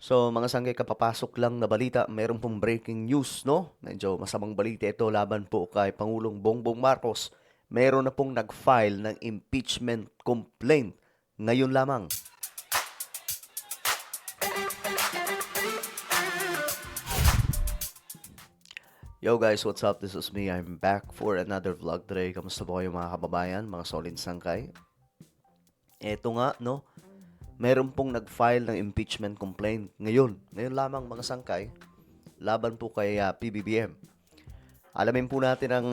So, mga sanggay, kapapasok lang na balita, meron pong breaking news, no? Medyo masamang balita ito laban po kay Pangulong Bongbong Marcos. Meron na pong nag-file ng impeachment complaint ngayon lamang. Yo guys, what's up? This is me. I'm back for another vlog today. Kamusta po kayo mga kababayan, mga solid sangkay? Eto nga, no? Meron pong nag-file ng impeachment complaint ngayon. Ngayon lamang mga sangkay, laban po kay PBBM. Alamin po natin ang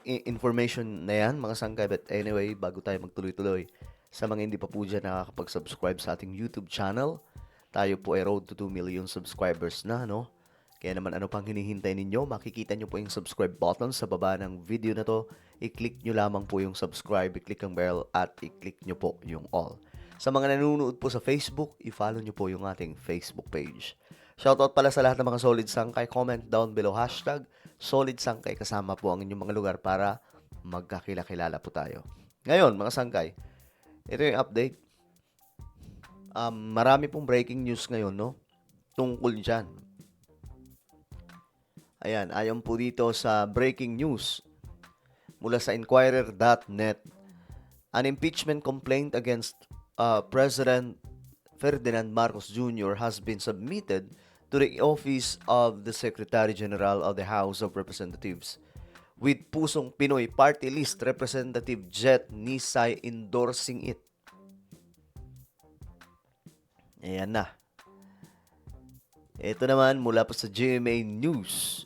information na yan, mga sangkay. But anyway, bago tayo magtuloy-tuloy, sa mga hindi pa po dyan nakakapag-subscribe sa ating YouTube channel, tayo po ay road to 2 million subscribers na, no? Kaya naman ano pang hinihintay ninyo, makikita nyo po yung subscribe button sa baba ng video na to. I-click nyo lamang po yung subscribe, i-click ang bell, at i-click nyo po yung all. Sa mga nanonood po sa Facebook, i-follow nyo po yung ating Facebook page. Shoutout pala sa lahat ng mga solid sangkay. Comment down below hashtag solid sangkay, kasama po ang inyong mga lugar para magkakilala po tayo. Ngayon, mga sangkay, ito yung update. Marami pong breaking news ngayon, no? Tungkol dyan. Ayan, ayon po dito sa breaking news mula sa Inquirer.net, an impeachment complaint against President Ferdinand Marcos Jr. has been submitted to the office of the Secretary General of the House of Representatives, with Pusong Pinoy Party List Representative Jet Nisay endorsing it. Ayan na. Ito naman mula pa sa GMA News.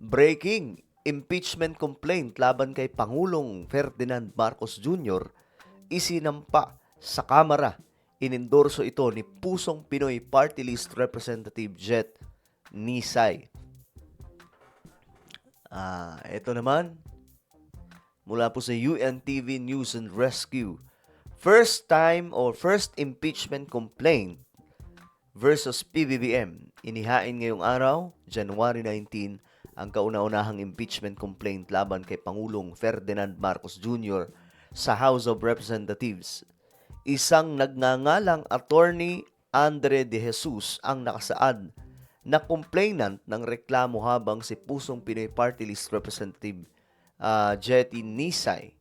Breaking impeachment complaint laban kay Pangulong Ferdinand Marcos Jr. isinampa sa Kamara. Inendorso ito ni Pusong Pinoy Party List Representative Jet Nisay. Ito naman mula po sa UNTV News and Rescue. First impeachment complaint versus PBBM. Inihain ngayong araw, January 19, ang kauna-unahang impeachment complaint laban kay Pangulong Ferdinand Marcos Jr. sa House of Representatives. Isang nagngangalang Attorney Andre De Jesus ang nakasaad na complainant ng reklamo, habang si Pusong Pinoy Party List Representative Jetty Nisay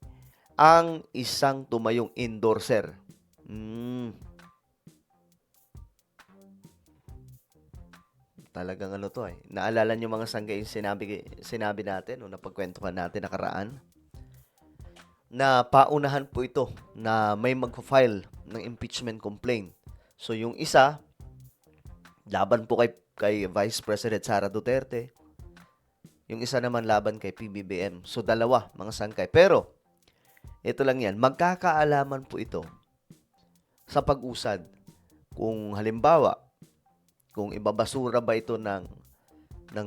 ang isang tumayong endorser. Talagang ano to eh. Naalala nyo mga sanggay yung sinabi natin o napagkwentuhan natin nakaraan? Na paunahan po ito na may mag-file ng impeachment complaint. So yung isa, laban po kay Vice President Sara Duterte. Yung isa naman laban kay PBBM. So dalawa mga sangkay. Pero, ito lang yan. Magkakaalaman po ito sa pag-usad. Kung halimbawa, kung ibabasura ba ito ng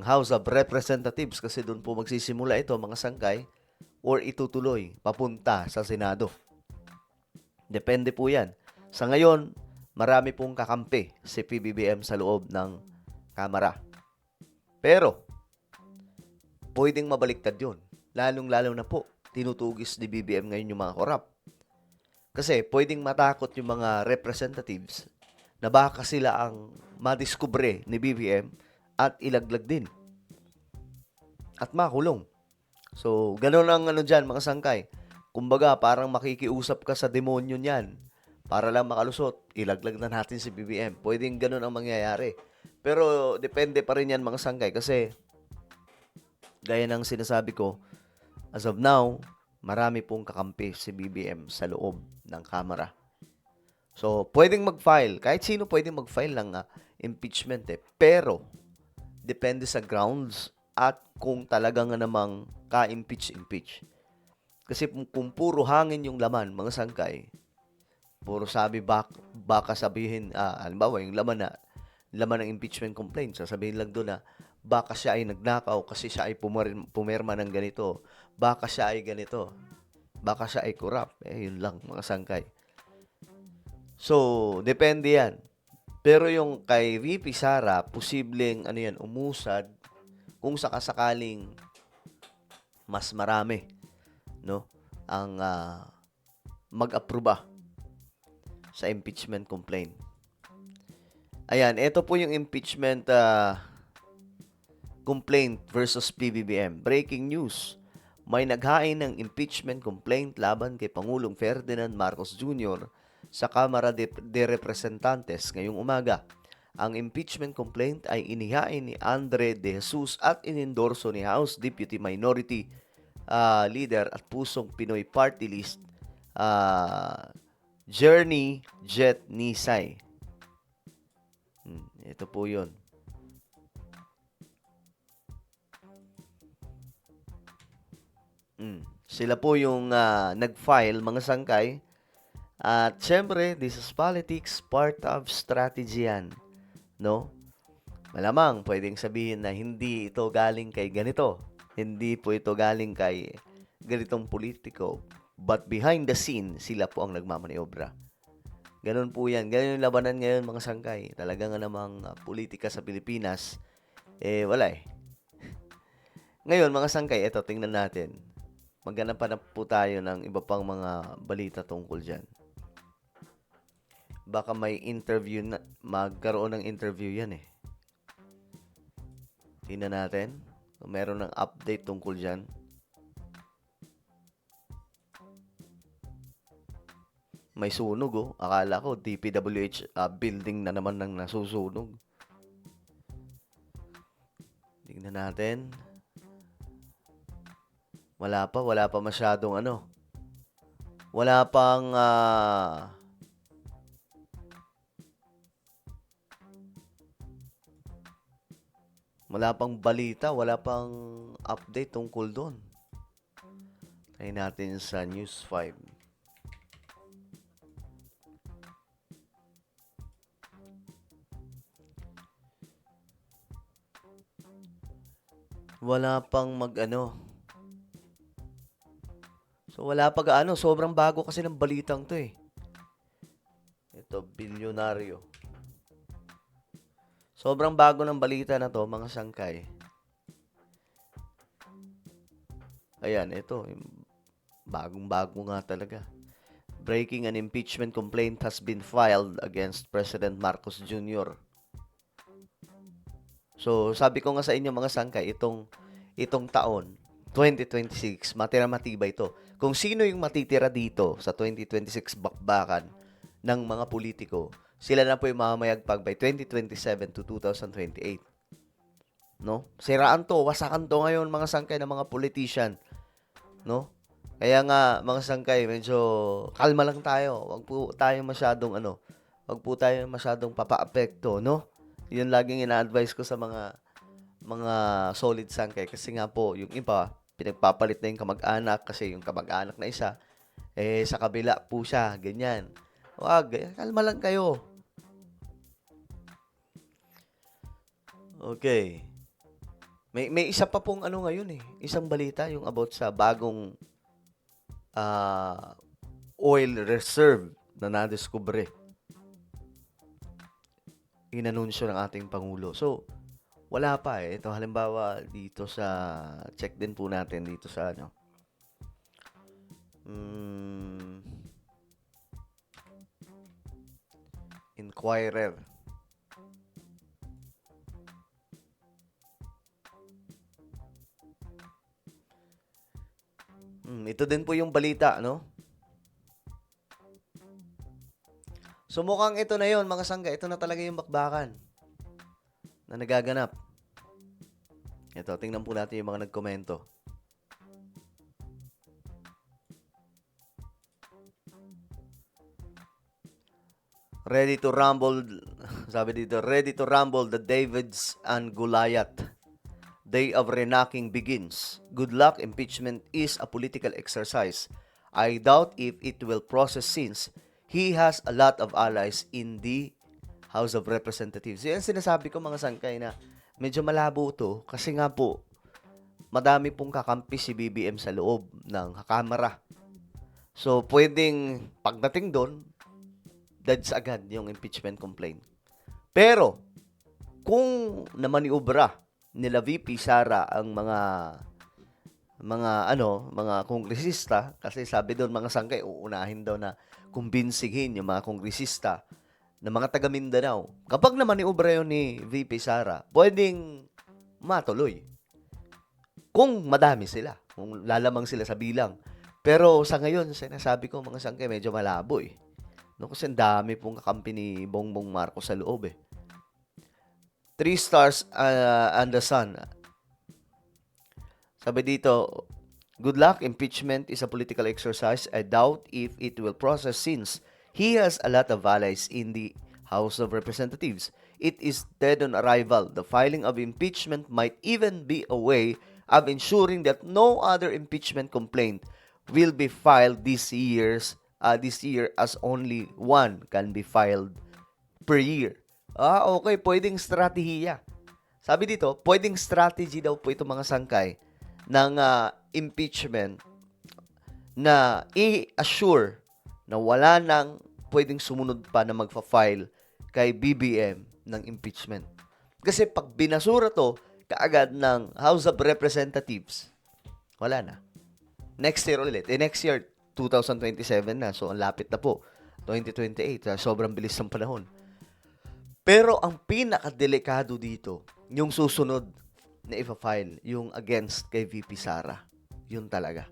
House of Representatives, kasi doon po magsisimula ito mga sangkay, or itutuloy papunta sa Senado. Depende po yan. Sa ngayon, marami pong kakampi si PBBM sa loob ng Kamara. Pero, pwedeng mabaliktad yun. Lalong-lalo na po, tinutugis ni BBM ngayon yung mga korap. Kasi pwedeng matakot yung mga representatives na baka sila ang madiskubre ni BBM at ilaglag din. At makulong. So, ganun ang ano dyan, mga sangkay. Kumbaga, parang makikiusap ka sa demonyo niyan. Para lang makalusot, ilaglag na natin si BBM. Pwedeng ganun ang mangyayari. Pero, depende pa rin yan, mga sangkay. Kasi, gaya ng sinasabi ko, as of now, marami pong kakampi si BBM sa loob ng Kamara. So, pwedeng mag-file. Kahit sino pwedeng mag-file ng impeachment eh. Pero, depende sa grounds at kung talagang namang ka-impeach. Kasi kung puro hangin yung laman, mga sangkay, puro sabi baka sabihin, halimbawa yung laman ng impeachment complaint, sasabihin lang doon na baka siya ay nagnakaw kasi siya ay pumirma ng ganito, baka siya ay ganito, baka siya ay corrupt. Yun lang mga sangkay. So, depende yan. Pero yung kay VP Sara, posibleng umusad kung sakasakaling mas marami, no, ang mag-aproba sa impeachment complaint. Ayan, ito po yung impeachment complaint versus PBBM. Breaking news. May naghain ng impeachment complaint laban kay Pangulong Ferdinand Marcos Jr. sa Kamara de Representantes ngayong umaga. Ang impeachment complaint ay inihain ni Andre De Jesus at inendorso ni House Deputy Minority Leader at Pusong Pinoy Party List Journey Jet Nisay. Ito po yun. Sila po yung nag-file, mga sangkay. At syempre, this is politics, part of strategy yan. No? Malamang, pwedeng sabihin na hindi ito galing kay ganito. Hindi po ito galing kay ganitong politiko. But behind the scene, sila po ang nagmamaniobra. Ganun po yan. Ganun yung labanan ngayon, mga sangkay. Talaga nga namang politika sa Pilipinas, wala eh. Ngayon, mga sangkay, ito, tingnan natin. Maghanap pa na po tayo ng iba pang mga balita tungkol dyan. Baka may interview na, magkaroon ng interview yan eh. Tingnan natin. Meron ng update tungkol dyan. May sunog oh. Akala ko DPWH building na naman nang nasusunog. Tingnan natin. Wala pa masyadong ano. Wala pang balita, wala pang update tungkol doon. Try natin sa News 5. Wala pang So, wala pa gaano. Sobrang bago kasi ng balitang to eh. Ito, bilyonaryo. Sobrang bago ng balita na to, mga sangkay. Ayan, ito. Bagong-bago nga talaga. Breaking, an impeachment complaint has been filed against President Marcos Jr. So, sabi ko nga sa inyo, mga sangkay, itong taon, 2026, matira-matibay ito. Kung sino yung matitira dito sa 2026 bakbakan ng mga politiko, sila na po yung mamamayagpag by 2027 to 2028. No? Siraan to, wasakan to ngayon mga sangkay ng mga politician. No? Kaya nga, mga sangkay, medyo kalma lang tayo. Wag po tayo masyadong papa-apekto, no? Yun laging ina-advise ko sa mga solid sangkay kasi nga po, yung iba, pinagpapalit na yung kamag-anak kasi yung kamag-anak na isa, sa kabila po siya, ganyan. Wag, kalma lang kayo. Okay. May isa pa pong ngayon eh, isang balita yung about sa bagong oil reserve na nadiskubre. Inanunsyo ng ating Pangulo. So, wala pa eh. Ito halimbawa dito sa, check din po natin dito sa Inquirer. Ito din po yung balita, no? So mukhang ito na yon mga sangga. Ito na talaga yung bakbakan na nagaganap. Ito, tingnan po natin yung mga nagkomento. Ready to rumble, sabi dito, ready to rumble the Davids and Goliath. Day of renacking begins. Good luck, impeachment is a political exercise. I doubt if it will process since he has a lot of allies in the House of Representatives. Yan sinasabi ko mga sangkay na medyo malabo to kasi nga po madami pong kakampi si BBM sa loob ng Kamara. So, pwedeng pagdating doon, dads agad yung impeachment complaint. Pero, kung namaniobra nila VP Sara ang mga kongresista, kasi sabi doon mga sangkay, uunahin daw na kumbinsihin yung mga kongresista ng mga taga Mindanao, kapag naman iubra yun ni VP Sara, pwedeng matuloy. Kung madami sila, kung lalamang sila sa bilang. Pero sa ngayon, sinasabi ko mga sangke, medyo malabo eh. No, kasi ang dami pong kakampi ni Bongbong Marcos sa loob eh. 3 stars and the sun. Sabi dito, good luck. Impeachment is a political exercise. I doubt if it will process since he has a lot of allies in the House of Representatives. It is dead on arrival. The filing of impeachment might even be a way of ensuring that no other impeachment complaint will be filed this year as only one can be filed per year. Okay, pwedeng strategiya. Sabi dito, pwedeng strategy daw po ito mga sangkay ng impeachment na i-assure na wala nang pwedeng sumunod pa na magfa-file kay BBM ng impeachment. Kasi pag binasura to kaagad ng House of Representatives, wala na. Next year ulit. Next year, 2027 na. So, ang lapit na po. 2028. Sobrang bilis ng panahon. Pero ang pinakadelikado dito, yung susunod na ipa-file, yung against kay VP Sara. Yun talaga.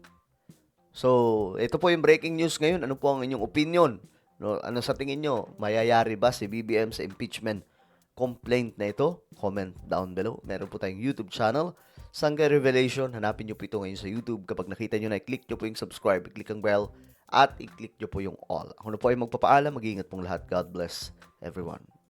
So, ito po yung breaking news ngayon. Ano po ang inyong opinion? No, ano sa tingin nyo? Mayayari ba si BBM sa impeachment complaint na ito? Comment down below. Meron po tayong YouTube channel, Sangkay Revelation. Hanapin nyo po ito ngayon sa YouTube. Kapag nakita nyo na, i-click nyo po yung subscribe, i-click ang bell, at i-click nyo po yung all. Ako na po ay magpapaalam. Mag-iingat pong lahat. God bless everyone.